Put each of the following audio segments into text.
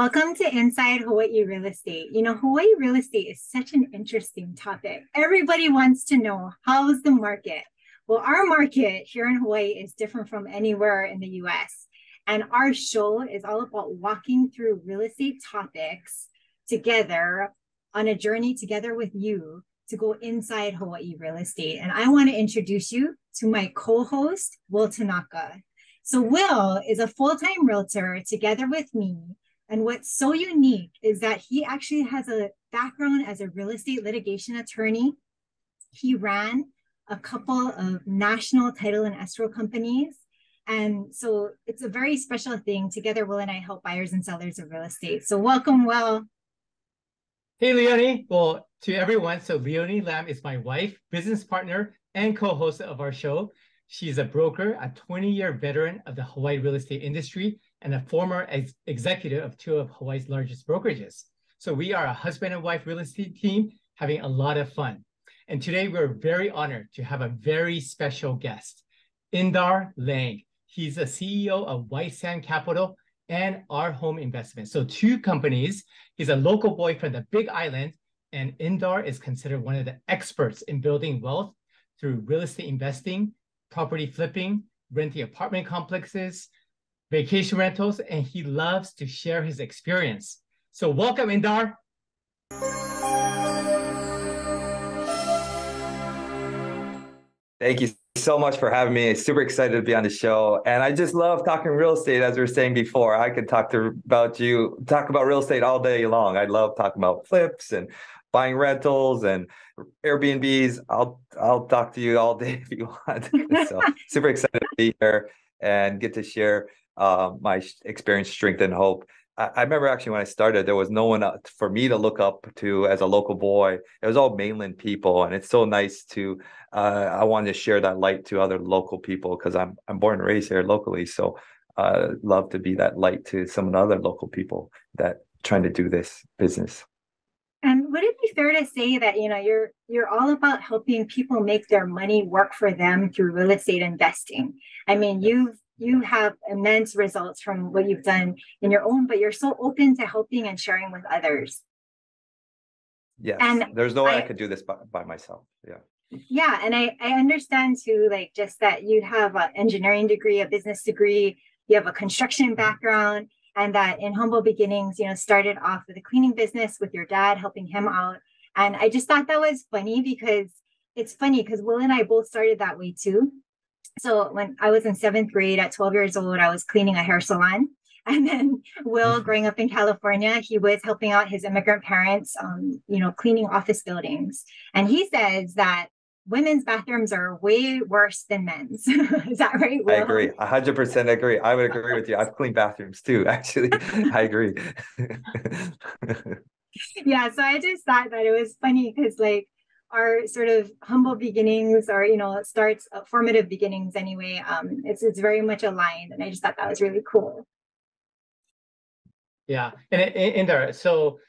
Welcome to Inside Hawaii Real Estate. Hawaii real estate is such an interesting topic. Everybody wants to know, how's the market? Well, our market here in Hawaii is different from anywhere in the US. And our show is all about walking through real estate topics together on a journey together with you to go inside Hawaii real estate. And I want to introduce you to my co-host, Will Tanaka. So Will is a full-time realtor together with me. And what's so unique is that he actually has a background as a real estate litigation attorney. He ran a couple of national title and escrow companies. And so it's a very special thing. Together, Will and I help buyers and sellers of real estate. So welcome, Will. Hey, Leonie. Well, to everyone, so Leonie Lam is my wife, business partner, and co-host of our show. She's a broker, a 20-year veteran of the Hawaii real estate industry, and a former executive of two of Hawaii's largest brokerages. So we are a husband and wife real estate team having a lot of fun. And today we're very honored to have a very special guest, Indar Lang. He's a CEO of White Sand Capital and Our Home Investments. So two companies. He's a local boy from the Big Island, and Indar is considered one of the experts in building wealth through real estate investing, property flipping, renting apartment complexes, vacation rentals, and he loves to share his experience. So welcome, Indar. Thank you so much for having me. Super excited to be on the show. And I just love talking real estate, as we were saying before. I could talk about real estate all day long. I love talking about flips and buying rentals and Airbnbs. I'll talk to you all day if you want. So super excited to be here and get to share my experience, strength, and hope. I remember actually when I started, there was no one for me to look up to as a local boy. It was all mainland people, and it's so nice to. I wanted to share that light to other local people because I'm born and raised here locally. So love to be that light to some of the other local people that trying to do this business. And would it be fair to say that you're all about helping people make their money work for them through real estate investing? I mean, you have immense results from what you've done in your own, but you're so open to helping and sharing with others. Yes, and there's no way I could do this by myself. Yeah, and I understand too, like just that you have an engineering degree, a business degree, you have a construction background, and that in humble beginnings, started off with a cleaning business with your dad, helping him out. And I just thought that was funny because Will and I both started that way too. So when I was in 7th grade at 12 years old, I was cleaning a hair salon. And then Will, growing up in California, he was helping out his immigrant parents, cleaning office buildings. And he says that women's bathrooms are way worse than men's. Is that right, Will? I agree. 100% agree. I would agree with you. I've cleaned bathrooms too, actually. I agree. Yeah, so I just thought that it was funny because our sort of humble beginnings or it starts formative beginnings anyway, it's very much aligned, and I just thought that was really cool. Yeah, and Indar, so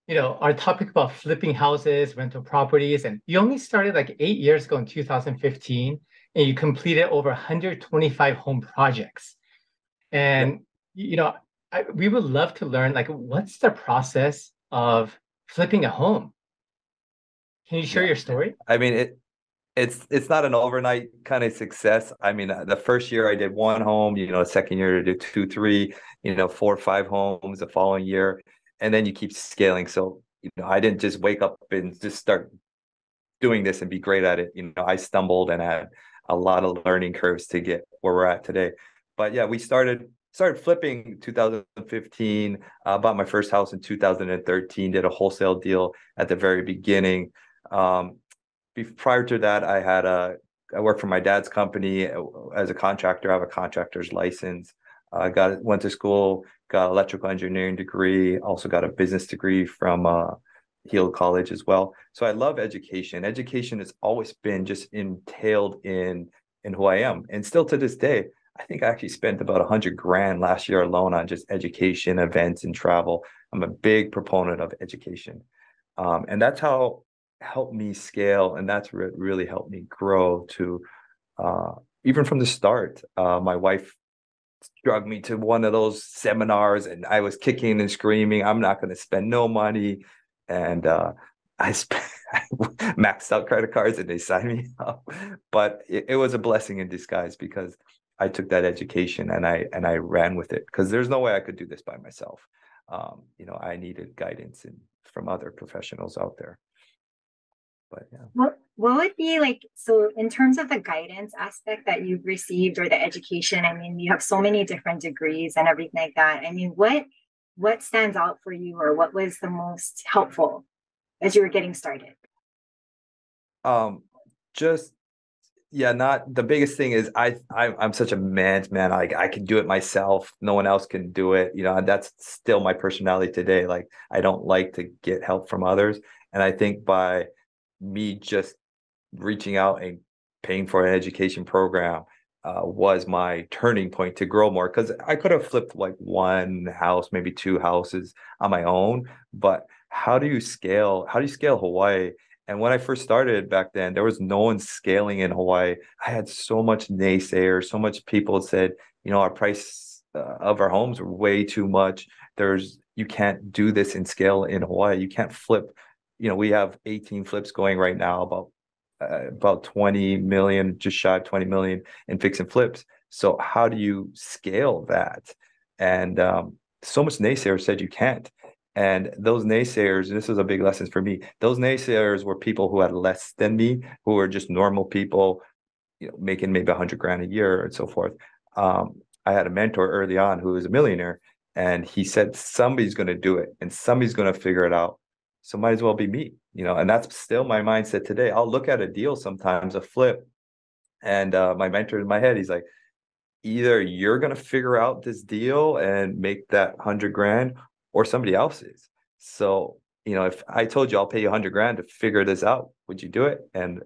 our topic about flipping houses, rental properties, and you only started like 8 years ago in 2015, and you completed over 125 home projects. And we would love to learn what's the process of flipping a home. Can you share your story? I mean, it's not an overnight kind of success. I mean, the first year I did one home, the second year I did 2, 3, 4, 5 homes the following year. And then you keep scaling. So, I didn't just wake up and just start doing this and be great at it. I stumbled and had a lot of learning curves to get where we're at today. But yeah, we started flipping 2015, bought my first house in 2013, did a wholesale deal at the very beginning. Prior to that, I worked for my dad's company as a contractor. I have a contractor's license. Went to school, got an electrical engineering degree, also got a business degree from Heald College as well. So I love education. Education has always been just entailed in who I am. And still to this day, I think I actually spent about $100,000 last year alone on just education, events, and travel. I'm a big proponent of education. And that's how helped me scale, and that's really helped me grow to even from the start. My wife drug me to one of those seminars, and I was kicking and screaming, I'm not going to spend no money. And I maxed out credit cards and they signed me up. But it was a blessing in disguise, because I took that education and I ran with it, because there's no way I could do this by myself. I needed guidance from other professionals out there. But yeah. What would be like, so in terms of the guidance aspect that you've received, or the education, I mean, you have so many different degrees and everything like that. I mean, what stands out for you, or what was the most helpful as you were getting started? Not the biggest thing is I'm such a man's man. Like, I can do it myself. No one else can do it. And that's still my personality today. Like, I don't like to get help from others. And I think by me just reaching out and paying for an education program was my turning point to grow more, because I could have flipped like one house, maybe two houses on my own. But how do you scale Hawaii? And when I first started back then, there was no one scaling in Hawaii. I had so much naysayers, so much people said, our price of our homes are way too much. You can't do this in scale in Hawaii. You can't flip. We have 18 flips going right now, about 20 million, just shy of 20 million in fix and flips. So how do you scale that? And so much naysayers said you can't. And those naysayers, and this was a big lesson for me, those naysayers were people who had less than me, who were just normal people, making maybe 100 grand a year and so forth. I had a mentor early on who was a millionaire, and he said, somebody's going to do it and somebody's going to figure it out. So might as well be me, and that's still my mindset today. I'll look at a deal sometimes, a flip, and my mentor in my head, he's like, either you're going to figure out this deal and make that 100 grand, or somebody else is. So, if I told you I'll pay you 100 grand to figure this out, would you do it? And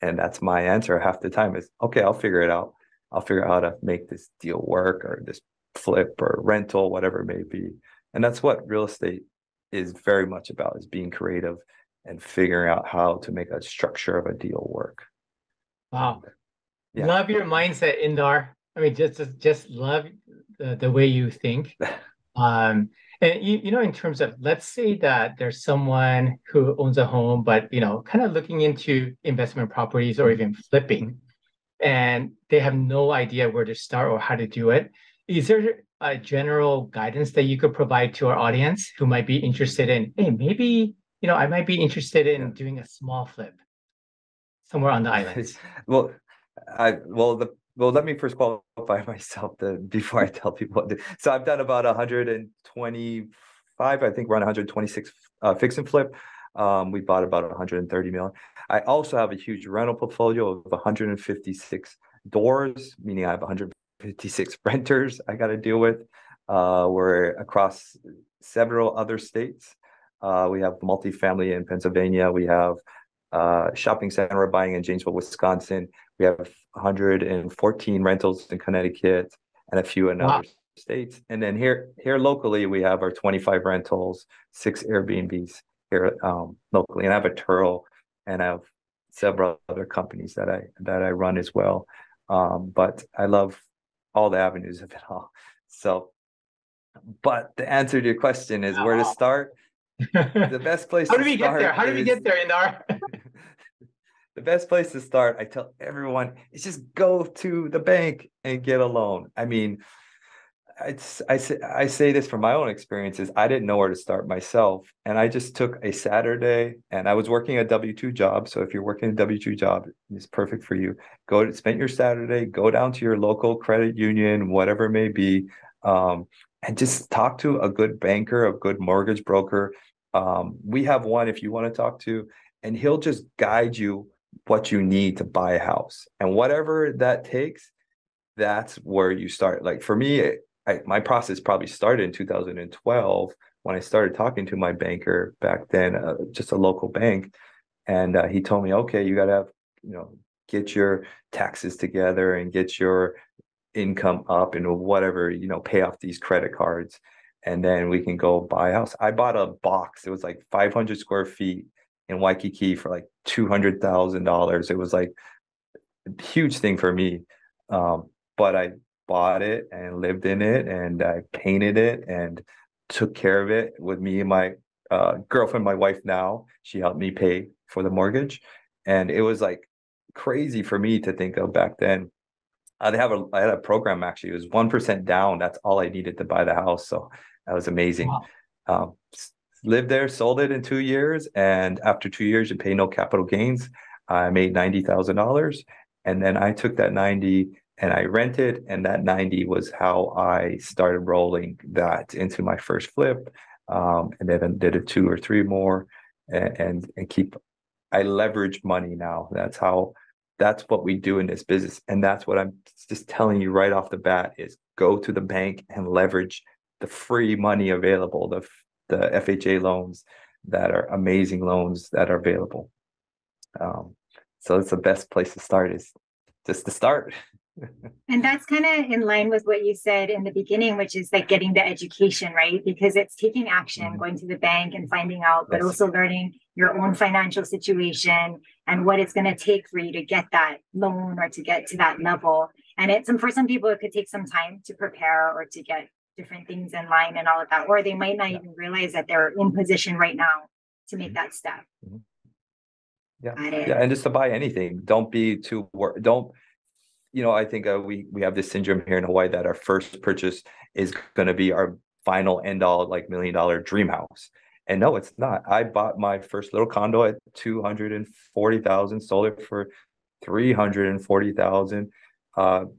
that's my answer half the time is, okay, I'll figure it out. I'll figure out how to make this deal work, or this flip or rental, whatever it may be. And that's what real estate is very much about, is being creative and figuring out how to make a structure of a deal work. Wow. Yeah. Love your mindset, Indar. I mean, just love the way you think. And in terms of, let's say that there's someone who owns a home, but kind of looking into investment properties or even flipping, and they have no idea where to start or how to do it. Is there a general guidance that you could provide to our audience who might be interested in, hey, maybe, I might be interested in doing a small flip somewhere on the islands? Well, let me first qualify myself before I tell people what to do. So I've done about 125, I think we're on 126 fix and flip. We bought about 130 million. I also have a huge rental portfolio of 156 doors, meaning I have 156 renters I got to deal with. We're across several other states. We have multifamily in Pennsylvania. We have shopping center we're buying in Janesville, Wisconsin. We have 114 rentals in Connecticut and a few in other states. And then here locally, we have our 25 rentals, 6 Airbnbs here locally. And I have a Turo, and I have several other companies that I run as well. But I love all the avenues of it all. So, but the answer to your question is where to start. The best place How do we get there? How do we get there, Indar? The best place to start, I tell everyone, is just go to the bank and get a loan. I mean, I say this from my own experiences. I didn't know where to start myself. And I just took a Saturday, and I was working a W-2 job. So if you're working a W-2 job, it's perfect for you. Spend your Saturday, go down to your local credit union, whatever it may be, and just talk to a good banker, a good mortgage broker. We have one if you want to talk to, and he'll just guide you what you need to buy a house. And whatever that takes, that's where you start. Like for me, my process probably started in 2012 when I started talking to my banker back then, just a local bank. And he told me, okay, you got to have, get your taxes together and get your income up and whatever, pay off these credit cards. And then we can go buy a house. I bought a box. It was like 500 square feet in Waikiki for like $200,000. It was like a huge thing for me. But I bought it and lived in it, and I painted it and took care of it with me and my girlfriend, my wife now. She helped me pay for the mortgage. And it was like crazy for me to think of back then. I had a program actually. It was 1% down. That's all I needed to buy the house. So that was amazing. Wow. Um, Lived there, sold it in 2 years, and after 2 years, you pay no capital gains. I made $90,000, and then I took that 90 and I rented, and that 90 was how I started rolling that into my first flip, and then I did a two or three more, and keep. I leverage money now. That's what we do in this business, and that's what I'm just telling you right off the bat is go to the bank and leverage the free money available, the FHA loans that are amazing loans that are available. So it's the best place to start is just to start. And that's kind of in line with what you said in the beginning, which is like getting the education, right? Because it's taking action, going to the bank and finding out, but also learning your own financial situation and what it's going to take for you to get that loan or to get to that level. And for some people, it could take some time to prepare or to get different things in line and all of that, or they might not even realize that they're in position right now to make that step. Yeah, and just to buy anything, don't be too don't. I think we have this syndrome here in Hawaii that our first purchase is going to be our final end all, like $1 million dream house. And no, it's not. I bought my first little condo at $240,000, sold it for $340,000.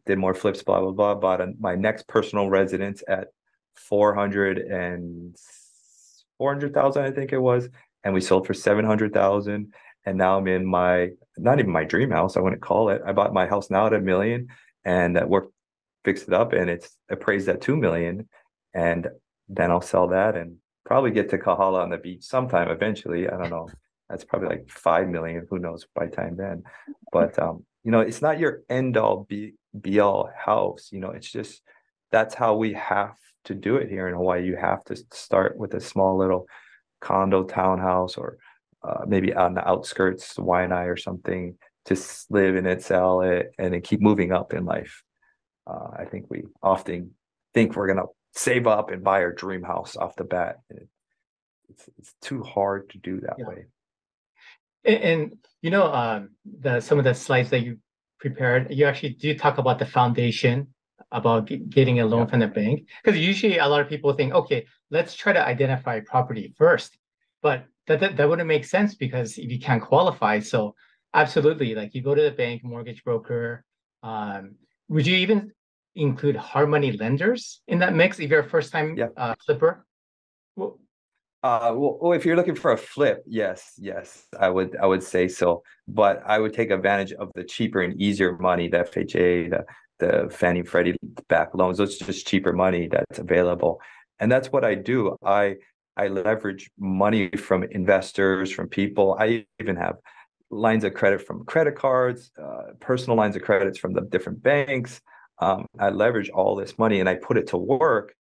Did more flips, blah blah blah. Bought my next personal residence at 400,000, I think it was, and we sold for 700,000. And now I'm in not even my dream house, I wouldn't call it. I bought my house now at $1 million, and fixed it up, and it's appraised at $2 million. And then I'll sell that and probably get to Kahala on the beach sometime eventually. I don't know. That's probably like 5 million. Who knows by time then? But it's not your end all be all house. It's just that's how we have to do it here in Hawaii. You have to start with a small little condo townhouse, or maybe on the outskirts, Waianae or something, to live in it, sell it, and then keep moving up in life. I think we often think we're gonna save up and buy our dream house off the bat. It's too hard to do that way. And some of the slides that you prepared, you actually do talk about the foundation, about getting a loan from the bank, because usually a lot of people think, okay, let's try to identify property first, but that wouldn't make sense because if you can't qualify. So absolutely, like you go to the bank, mortgage broker. Would you even include hard money lenders in that mix if you're a first time flipper? Well, if you're looking for a flip, yes, I would say so. But I would take advantage of the cheaper and easier money, the FHA, the Fannie Freddie back loans. Those just cheaper money that's available, and that's what I do. I leverage money from investors, from people. I even have lines of credit from credit cards, personal lines of credits from the different banks. I leverage all this money and I put it to work,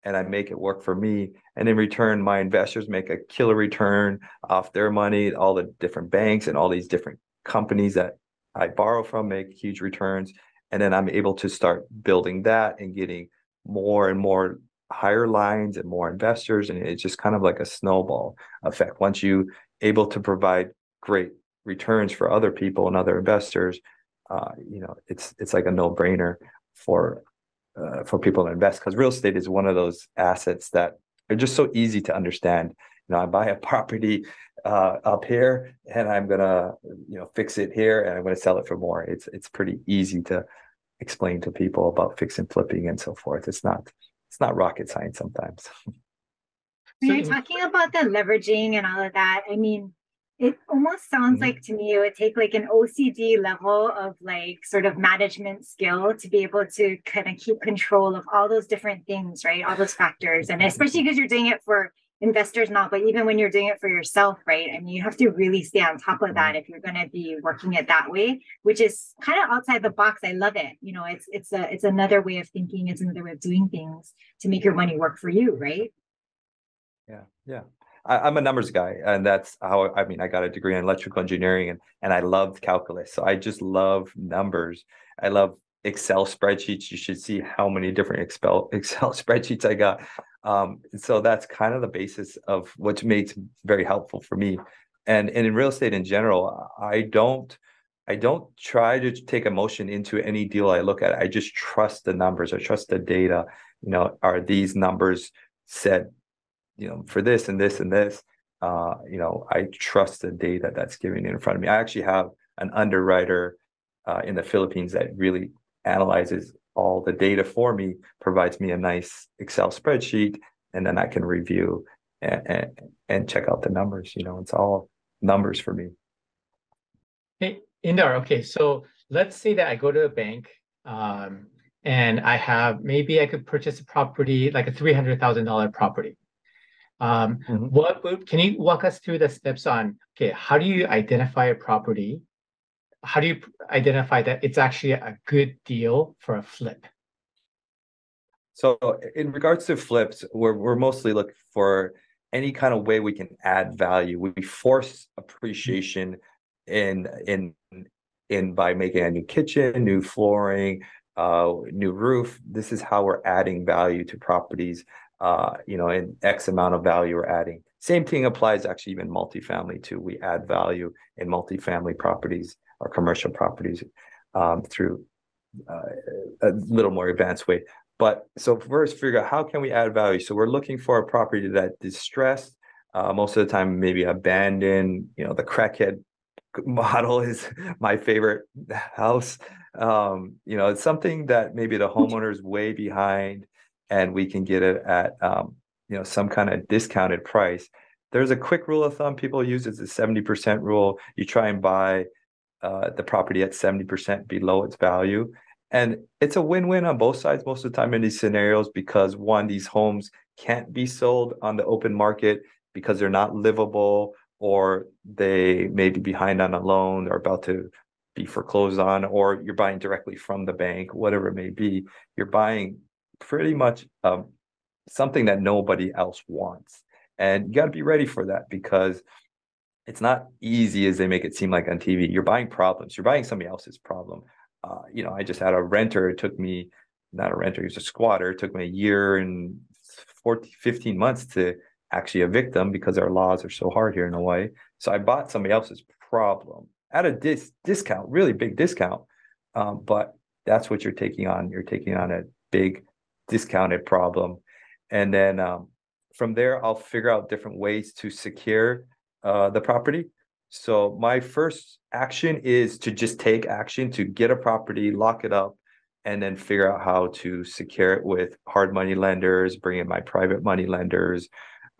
and I make it work for me. And in return, my investors make a killer return off their money. All the different banks and all these different companies that I borrow from make huge returns. And then I'm able to start building that and getting more and more higher lines and more investors. And it's just kind of like a snowball effect. Once you able to provide great returns for other people and other investors, it's like a no-brainer for people to invest, because real estate is one of those assets that are just so easy to understand. I buy a property up here, and I'm gonna fix it here, and I'm gonna sell it for more. It's pretty easy to explain to people about fix and flipping and so forth. It's not rocket science sometimes. When you're talking about the leveraging and all of that, I mean, it almost sounds like to me it would take like an OCD level of like sort of management skill to be able to kind of keep control of all those different things, right? All those factors. And especially because you're doing it for investors now, but even when you're doing it for yourself, right? I mean, you have to really stay on top of that if you're going to be working it that way, which is kind of outside the box. I love it. It's another way of thinking. It's another way of doing things to make your money work for you, right? Yeah. I'm a numbers guy, and that's how I got a degree in electrical engineering, and I loved calculus. So I just love numbers. I love Excel spreadsheets. You should see how many different Excel spreadsheets I got. So that's kind of the basis of what makes very helpful for me. And in real estate in general, I don't try to take emotion into any deal I look at. I just trust the numbers. I trust the data. Are these numbers set, for this and this and this? I trust the data that's given in front of me. I actually have an underwriter in the Philippines that really analyzes all the data for me, provides me a nice Excel spreadsheet, and then I can review and check out the numbers. It's all numbers for me. Hey, Indar, okay, so let's say that I go to a bank and maybe I could purchase a property, like a $300,000 property. Can you walk us through the steps on, okay, how do you identify a property? How do you identify that it's actually a good deal for a flip? So in regards to flips, we're mostly looking for any kind of way we can add value. We force appreciation in by making a new kitchen, new flooring, new roof. This is how we're adding value to properties. In X amount of value we're adding. Same thing applies actually even multifamily too. We add value in multifamily properties or commercial properties through a little more advanced way. But so first figure out how can we add value. So we're looking for a property that is distressed, most of the time maybe abandoned. The crackhead model is my favorite house. It's something that maybe the homeowner is way behind, and we can get it at some kind of discounted price. There's a quick rule of thumb people use. It's a 70% rule. You try and buy the property at 70% below its value. And it's a win-win on both sides most of the time in these scenarios, because one, these homes can't be sold on the open market because they're not livable, or they may be behind on a loan or about to be foreclosed on, or you're buying directly from the bank, whatever it may be. You're buying pretty much something that nobody else wants. And you got to be ready for that, because it's not easy as they make it seem like on TV. You're buying problems. You're buying somebody else's problem. I just had a renter. It took me, not a renter, he was a squatter. It took me a year and 15 months to actually evict them because our laws are so hard here in Hawaii. So I bought somebody else's problem at a discount, really big discount. But that's what you're taking on. You're taking on a big discounted problem. And then from there, I'll figure out different ways to secure the property. So my first action is to just take action to get a property, lock it up, and then figure out how to secure it with hard money lenders, bring in my private money lenders,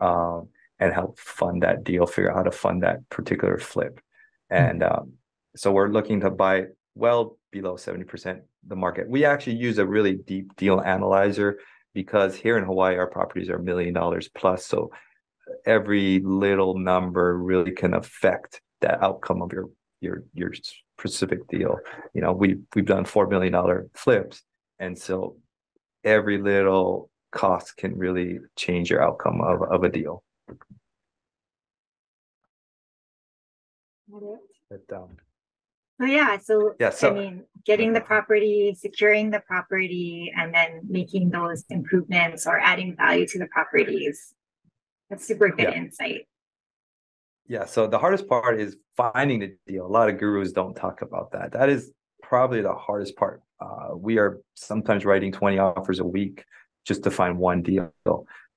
and help fund that deal, figure out how to fund that particular flip. And so we're looking to buy well below 70% the market. We actually use a really deep deal analyzer, because here in Hawaii, our properties are $1 million plus. So every little number really can affect the outcome of your specific deal. We've done $4 million flips, and so every little cost can really change your outcome of a deal. Getting the property, securing the property, and then making those improvements or adding value to the properties. That's super good insight. Yeah. So the hardest part is finding the deal. A lot of gurus don't talk about that. That is probably the hardest part. We are sometimes writing 20 offers a week just to find one deal.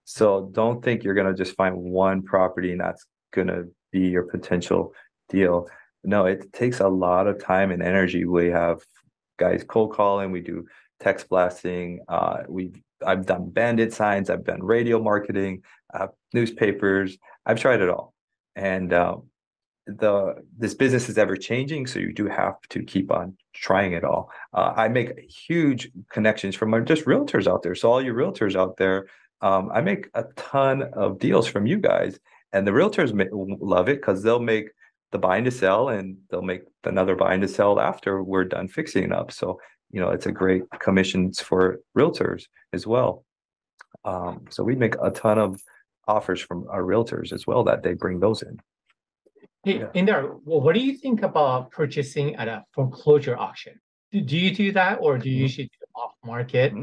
So don't think you're going to just find one property and that's going to be your potential deal. No, it takes a lot of time and energy. We have guys cold calling. We do text blasting. I've done bandit signs. I've done radio marketing, newspapers. I've tried it all. And this business is ever changing, so you do have to keep on trying it all. I make huge connections from just realtors out there. So all your realtors out there, I make a ton of deals from you guys, and the realtors love it because they'll make the buying to sell, and they'll make another buying to sell after we're done fixing it up. So it's a great commissions for realtors as well. So we make a ton of offers from our realtors as well that they bring those in. Hey, Indar, what do you think about purchasing at a foreclosure auction? do you do that, or do you usually do off market?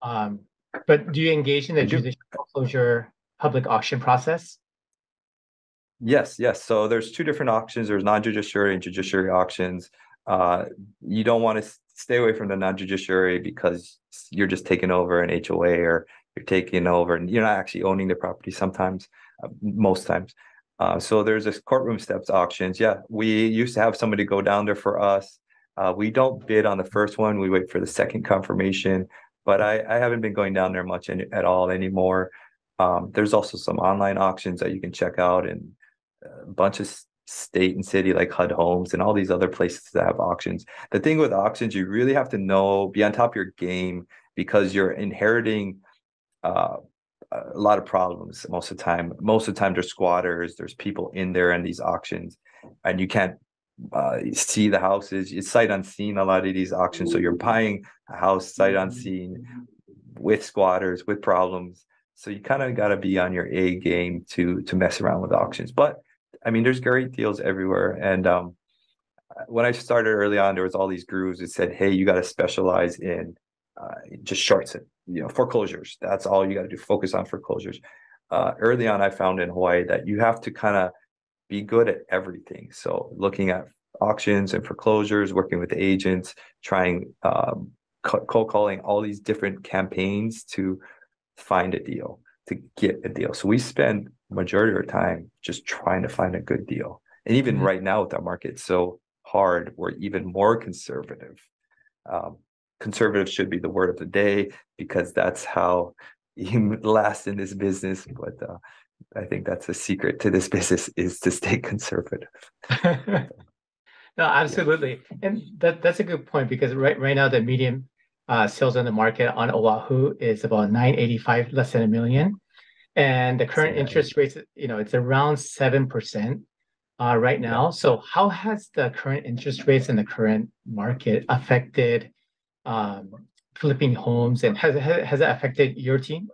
But do you engage in the judicial foreclosure public auction process? Yes, yes. So there's two different auctions. There's non-judiciary and judiciary auctions. You don't want to stay away from the non-judiciary because you're just taking over an HOA, or you're taking over and you're not actually owning the property sometimes, most times. So there's this courtroom steps auctions. Yeah, we used to have somebody go down there for us. We don't bid on the first one. We wait for the second confirmation, but I haven't been going down there much at all anymore. There's also some online auctions that you can check out, and a bunch of state and city like HUD Homes and all these other places that have auctions. The thing with auctions, you really have to be on top of your game, because you're inheriting a lot of problems most of the time. Most of the time there's squatters, there's people in there in these auctions, and you can't see the houses. It's sight unseen, a lot of these auctions. So you're buying a house sight unseen with squatters, with problems. So you kind of got to be on your A game to mess around with auctions. But I mean, there's great deals everywhere. And when I started early on, there was all these gurus that said, hey, you got to specialize in just shorts, foreclosures. That's all you got to do. Focus on foreclosures. Early on, I found in Hawaii that you have to kind of be good at everything. So looking at auctions and foreclosures, working with agents, trying cold calling, all these different campaigns to find a deal, to get a deal. So we spend majority of our time just trying to find a good deal. And even right now with our market so hard, we're even more conservative. Conservative should be the word of the day, because that's how you last in this business. But I think that's a secret to this business, is to stay conservative. No, absolutely. And that's a good point, because right now the median sales on the market on Oahu is about 985, less than $1 million. And the current interest rates, it's around 7% right now. Yeah. So how has the current interest rates in the current market affected flipping homes, and has it affected your team?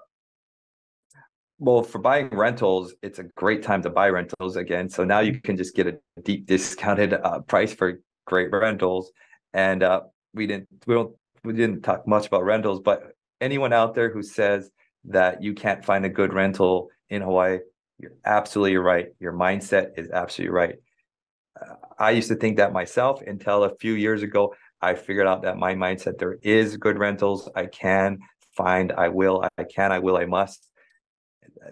Well, for buying rentals, it's a great time to buy rentals again. So now you can just get a deep discounted price for great rentals. And we didn't talk much about rentals, but anyone out there who says that you can't find a good rental in Hawaii, you're absolutely right. Your mindset is absolutely right. I used to think that myself until a few years ago. I figured out that my mindset, there is good rentals. I can find, I will, I must.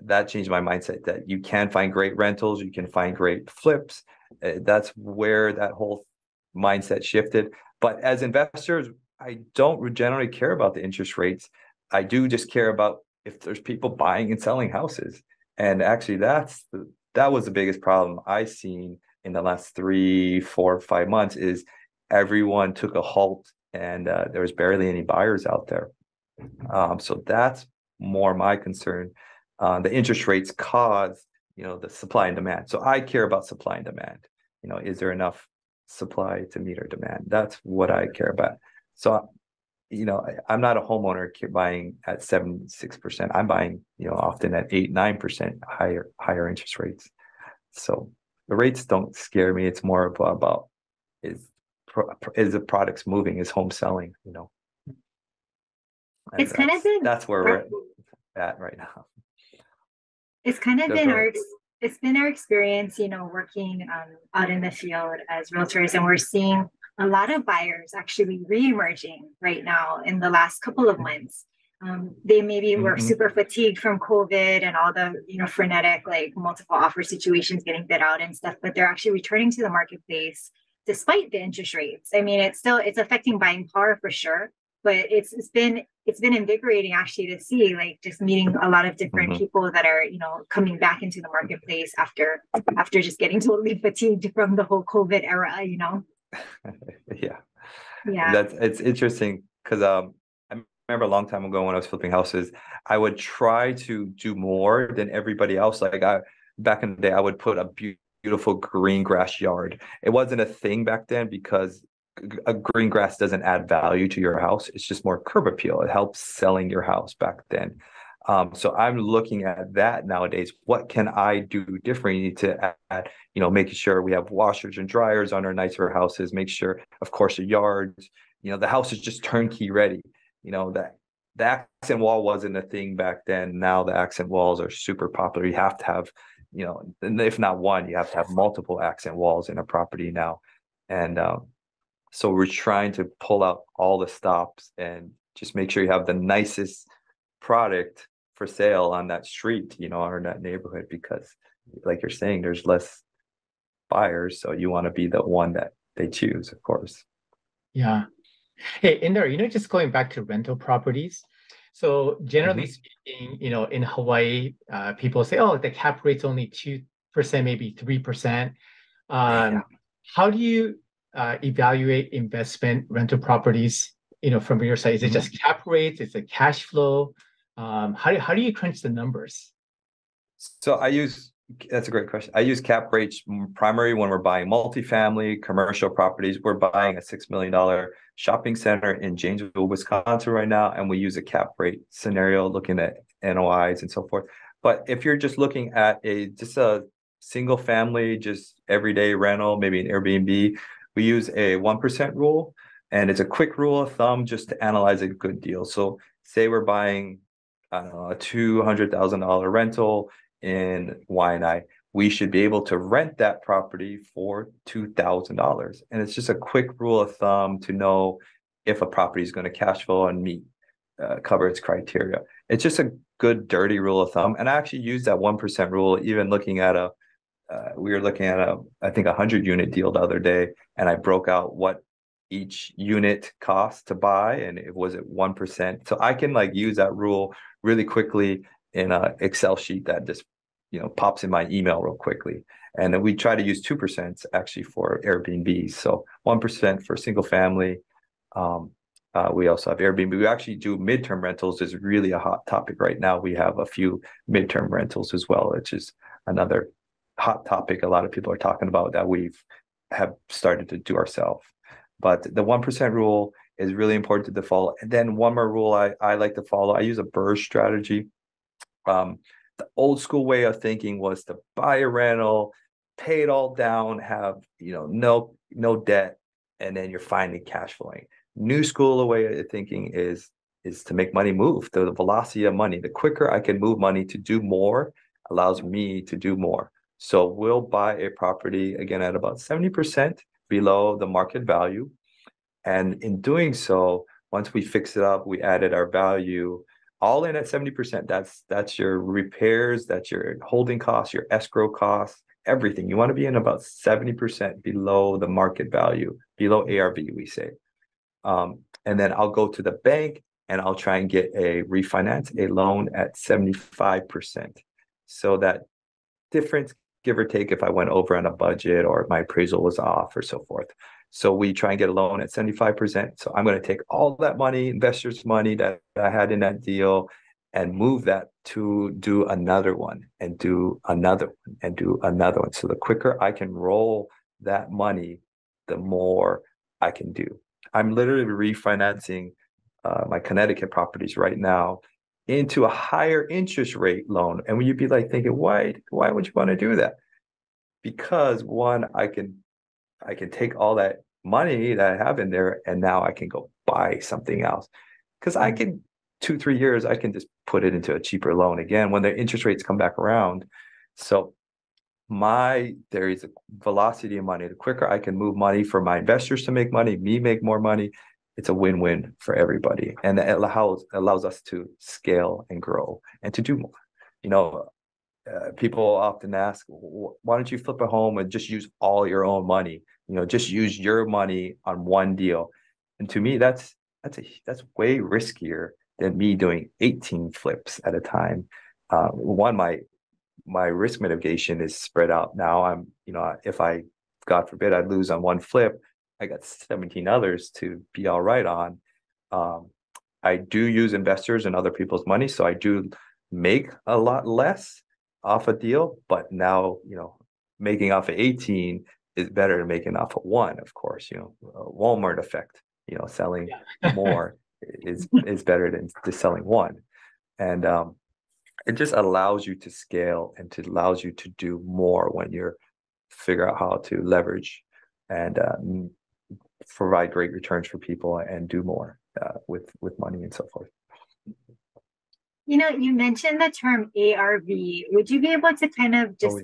That changed my mindset, that you can find great rentals, you can find great flips. That's where that whole mindset shifted. But as investors, I don't generally care about the interest rates. I do just care about if there's people buying and selling houses. And actually that was the biggest problem I've seen in the last 3, 4, 5 months, is everyone took a halt, and there was barely any buyers out there. So that's more my concern. The interest rates cause, the supply and demand. So I care about supply and demand. Is there enough supply to meet our demand? That's what I care about. So, I'm not a homeowner buying at 7-6%. I'm buying, often at 8-9% higher interest rates. So the rates don't scare me. It's more about is the products moving? Is home selling? It's kind of been, that's where we're at right now. It's kind of been our experience, working out in the field as realtors, and we're seeing a lot of buyers actually re-emerging right now in the last couple of months. They maybe were super fatigued from COVID and all the, frenetic, like multiple offer situations getting bid out and stuff, but they're actually returning to the marketplace despite the interest rates. I mean, it's affecting buying power for sure, but it's been invigorating actually to see, like, just meeting a lot of different people that are, coming back into the marketplace after just getting totally fatigued from the whole COVID era, Yeah. Yeah. It's interesting, because I remember a long time ago when I was flipping houses, I would try to do more than everybody else. Like back in the day, I would put a beautiful green grass yard. It wasn't a thing back then, because a green grass doesn't add value to your house. It's just more curb appeal. It helps selling your house back then. So I'm looking at that nowadays. What can I do differently to add, making sure we have washers and dryers on our nicer houses, make sure, of course, the yards, the house is just turnkey ready. That the accent wall wasn't a thing back then. Now the accent walls are super popular. You have to have, and if not one, you have to have multiple accent walls in a property now. And so we're trying to pull out all the stops and just make sure you have the nicest product for sale on that street, or in that neighborhood, because like you're saying, there's less buyers. So you want to be the one that they choose, of course. Yeah. Hey, Inder, just going back to rental properties. So generally speaking, in Hawaii, people say, oh, the cap rate's only 2%, maybe 3%. Yeah. How do you evaluate investment rental properties, from your side? Is it just cap rates? Is it cash flow? How do you crunch the numbers? So that's a great question. I use cap rates primarily when we're buying multifamily commercial properties. We're buying a $6 million shopping center in Janesville, Wisconsin right now, and we use a cap rate scenario looking at NOIs and so forth. But if you're just looking at just a single family, just everyday rental, maybe an Airbnb, we use a 1% rule, and it's a quick rule of thumb just to analyze a good deal. So say we're buying, I don't know, a $200,000 rental in Waianae, we should be able to rent that property for $2,000. And it's just a quick rule of thumb to know if a property is going to cash flow and cover its criteria. It's just a good dirty rule of thumb. And I actually use that 1% rule, even looking at we were looking at I think 100-unit deal the other day, and I broke out what each unit cost to buy, and it was at 1%. So I can use that rule really quickly in an Excel sheet that just pops in my email real quickly. And then we try to use 2% actually for Airbnb. So 1% for single family. We also have Airbnb. We actually do midterm rentals. Is really a hot topic right now. We have a few midterm rentals as well, which is another hot topic a lot of people are talking about that have started to do ourselves. But the 1% rule is really important to follow. And then one more rule I like to follow. I use a BRRRR strategy. The old school way of thinking was to buy a rental, pay it all down, have no debt, and then you're finally cash flowing. New school way of thinking is to make money move, the velocity of money. The quicker I can move money to do more allows me to do more. So we'll buy a property again at about 70% below the market value. And in doing so, once we fix it up, we added our value all in at 70%. That's your repairs, that's your holding costs, your escrow costs, everything. You want to be in about 70% below the market value, below ARV, we say. And then I'll go to the bank and I'll try and get a loan at 75%. So that difference, give or take, if I went over on a budget or my appraisal was off or so forth. So we try and get a loan at 75%. So I'm going to take all that money, investors' money that I had in that deal, and move that to do another one and do another one and do another one. So the quicker I can roll that money, the more I can do. I'm literally refinancing my Connecticut properties right now into a higher interest rate loan. And when you'd be thinking, why would you want to do that? Because one, I can take all that money that I have in there and now I can go buy something else. Because I can 2-3 years, I can just put it into a cheaper loan again when the interest rates come back around. So there is a velocity of money. The quicker I can move money for my investors to make money, me make more money, it's a win-win for everybody. And it allows us to scale and grow and to do more. People often ask, why don't you flip a home and just use all your own money? Just use your money on one deal. And to me, that's way riskier than me doing 18 flips at a time. My risk mitigation is spread out now. If I, God forbid, I lose on one flip, I got 17 others to be all right on. I do use investors and other people's money, so I do make a lot less off a deal. But now, making off of 18 is better than making off of one, of course. Walmart effect. Selling more is better than just selling one, and it just allows you to scale and it allows you to do more when you're figure out how to leverage and provide great returns for people and do more with money and so forth. You mentioned the term ARV. Would you be able to kind of just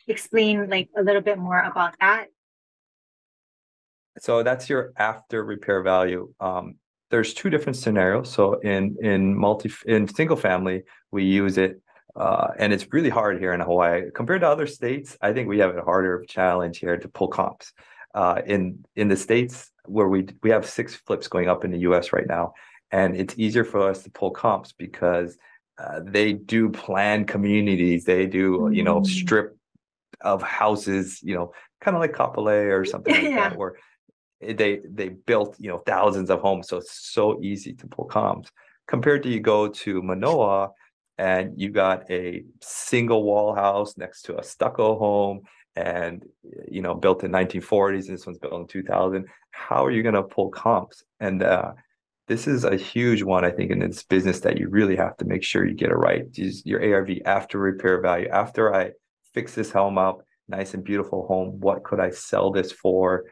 explain like a little bit more about that? So that's your after repair value. There's two different scenarios. So in single family, we use it, and it's really hard here in Hawaii compared to other states. I think we have a harder challenge here to pull comps. In the states where we have 6 flips going up in the U.S. right now, and it's easier for us to pull comps because they do planned communities. They do strip of houses, kind of like Kapolei or something like that, where they built thousands of homes, so it's so easy to pull comps compared to you go to Manoa and you got a single wall house next to a stucco home and built in 1940s, and this one's built in 2000. How are you going to pull comps? And this is a huge one, I think, in this business that you really have to make sure you get it right. Use your ARV after repair value. After I fix this home up, nice and beautiful home, what could I sell this for?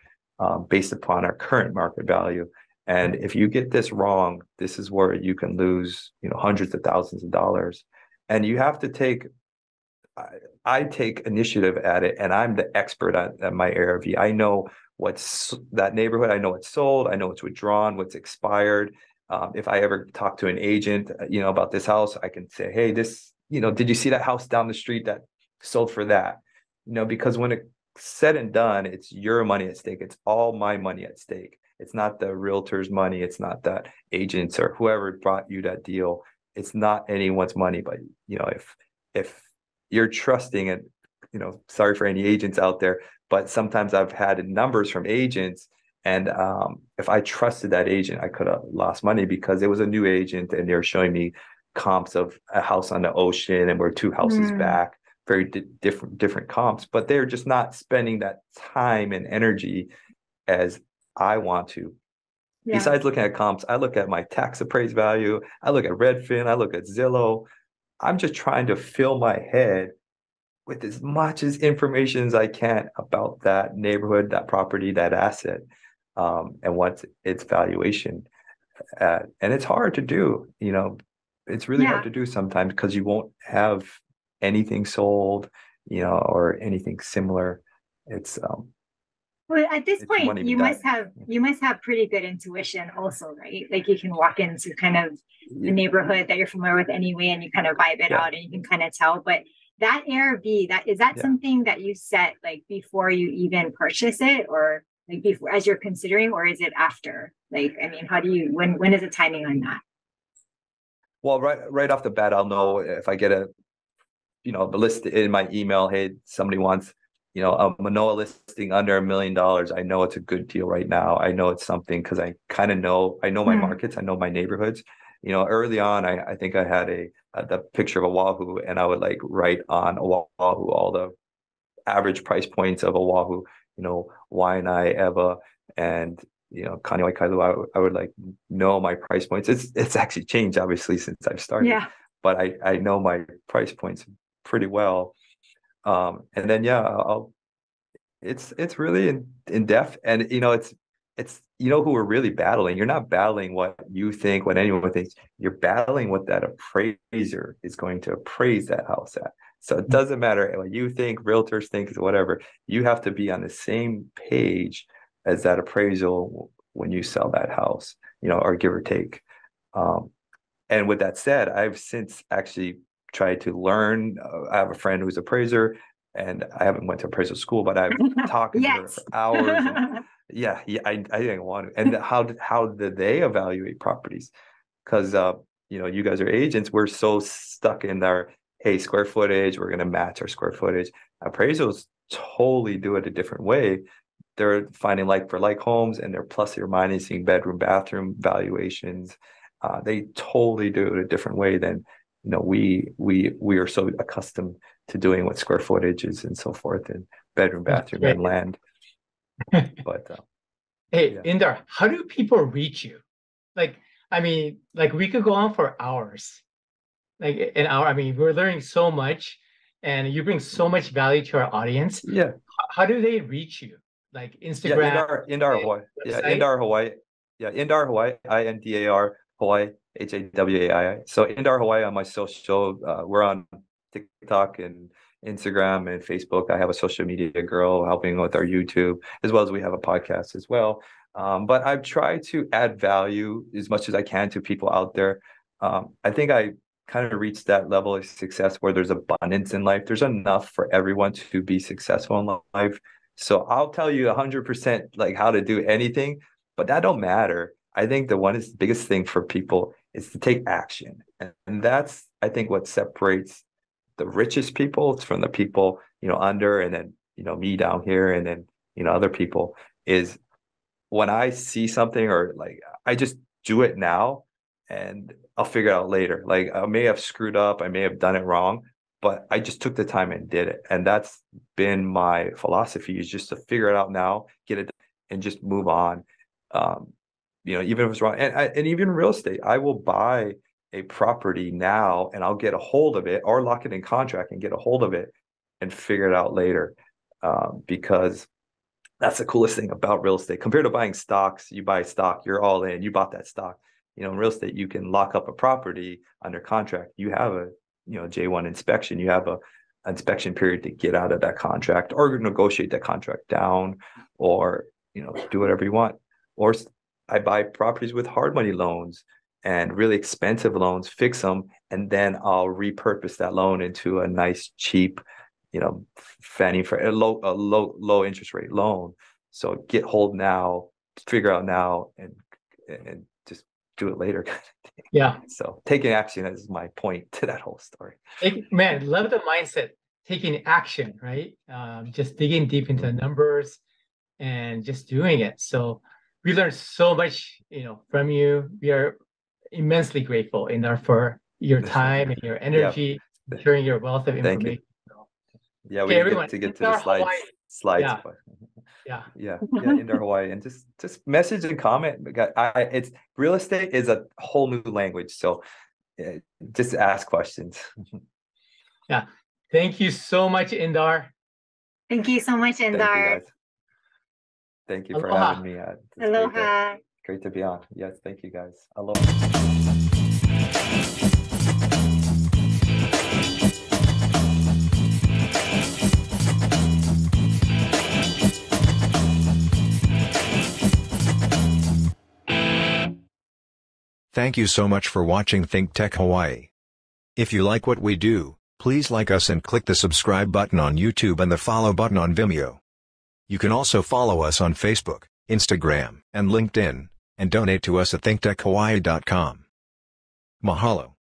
Based upon our current market value. And if you get this wrong, this is where you can lose, hundreds of thousands of dollars. And you have to I take initiative at it, and I'm the expert at my ARV. I know what's that neighborhood. I know what's sold. I know what's withdrawn, what's expired. If I ever talk to an agent, about this house, I can say, hey, this, did you see that house down the street that sold for that? Because when it said and done, it's your money at stake. It's all my money at stake. It's not the realtor's money. It's not that agents or whoever brought you that deal. It's not anyone's money. But if you're trusting it, sorry for any agents out there, but sometimes I've had numbers from agents, and if I trusted that agent, I could have lost money because it was a new agent and they're showing me comps of a house on the ocean and we're 2 houses back. Very different comps, but they're just not spending that time and energy as I want to. Yeah. Besides looking at comps, I look at my tax appraised value. I look at Redfin. I look at Zillow. I'm just trying to fill my head with as much information as I can about that neighborhood, that property, that asset, and what's its valuation. And it's hard to do. It's really hard to do sometimes because you won't have anything sold, or anything similar. It's well, at this point you must have pretty good intuition also, right? Like you can walk into kind of the neighborhood that you're familiar with anyway, and you kind of vibe it out and you can kind of tell. But that ARV, is that something that you set like before you even purchase it, or like before as you're considering, or is it after? Like, I mean, how do you when is the timing on that? Well, right off the bat, I'll know if I get a list in my email, hey, somebody wants, a Manoa listing under $1 million. I know it's a good deal right now. I know it's something because I kind of know my markets. I know my neighborhoods. Early on, I think I had the picture of Oahu, and I would like write on Oahu all the average price points of Oahu, Waianae, Ewa, and Kaneohe Kailua. I would like know my price points. It's actually changed obviously since I've started. Yeah. But I know my price points pretty well. And then it's really in depth, and it's who we're really battling. You're not battling what you think, what anyone thinks. You're battling what that appraiser is going to appraise that house at. So it doesn't matter what you think, realtors think, whatever. You have to be on the same page as that appraisal when you sell that house, or give or take. And with that said, I've since actually tried to learn. I have a friend who's an appraiser, and I haven't went to appraisal school, but I've talked to her for hours. I didn't want to. And how did they evaluate properties? Because you guys are agents. We're so stuck in our square footage. We're going to match our square footage. Appraisals totally do it a different way. They're finding like for like homes, and they're plus or minusing bedroom, bathroom valuations. They totally do it a different way than we are so accustomed to doing with square footages and so forth, and bedroom, bathroom, and land. But Indar, how do people reach you? Like, I mean, like we could go on for hours, like an hour. I mean, we're learning so much, and you bring so much value to our audience. Yeah. How do they reach you? like Yeah, Instagram, Indar Hawaii. Yeah, website? Indar Hawaii. Yeah, Indar Hawaii. Indar Hawaii. Hawaii. So Indar Hawaii on my social. We're on TikTok and Instagram and Facebook. I have a social media girl helping with our YouTube, as well as we have a podcast as well. But I've tried to add value as much as I can to people out there. I think I kind of reached that level of success where there's abundance in life. There's enough for everyone to be successful in life. So I'll tell you 100% like how to do anything, but that don't matter. I think the biggest thing for people is to take action. And that's, I think, what separates the richest people from the people, under, and then, me down here, and then, other people is when I see something or like, I just do it now and I'll figure it out later. Like I may have screwed up, I may have done it wrong, but I just took the time and did it. And that's been my philosophy, is just to figure it out now, get it, and just move on. Even if it's wrong. And even real estate, I will buy a property now and I'll get a hold of it, or lock it in contract and get a hold of it and figure it out later. Because that's the coolest thing about real estate compared to buying stocks. You buy stock, you're all in, you bought that stock. In real estate, you can lock up a property under contract. You have a J1 inspection. You have a inspection period to get out of that contract, or negotiate that contract down, or do whatever you want. Or I buy properties with hard money loans and really expensive loans, fix them, and then I'll repurpose that loan into a nice, cheap, Fannie for a low interest rate loan. So get hold now, figure out now, and just do it later. Yeah. So taking action is my point to that whole story. Man, love the mindset, taking action, right? Just digging deep into the numbers and just doing it. So we learned so much, from you. We are immensely grateful, Indar, for your time and your energy, sharing your wealth of information. Thank you. Yeah, okay, we everyone, get to get to the slides. Yeah. Indar Hawaii, and just message and comment. It's real estate is a whole new language, so just ask questions. Yeah, thank you so much, Indar. Thank you so much, Indar. Thank you for having me. Aloha. Great to be on. Yes, thank you guys. Aloha. Thank you so much for watching Think Tech Hawaii. If you like what we do, please like us and click the subscribe button on YouTube and the follow button on Vimeo. You can also follow us on Facebook, Instagram, and LinkedIn, and donate to us at thinktechhawaii.com. Mahalo.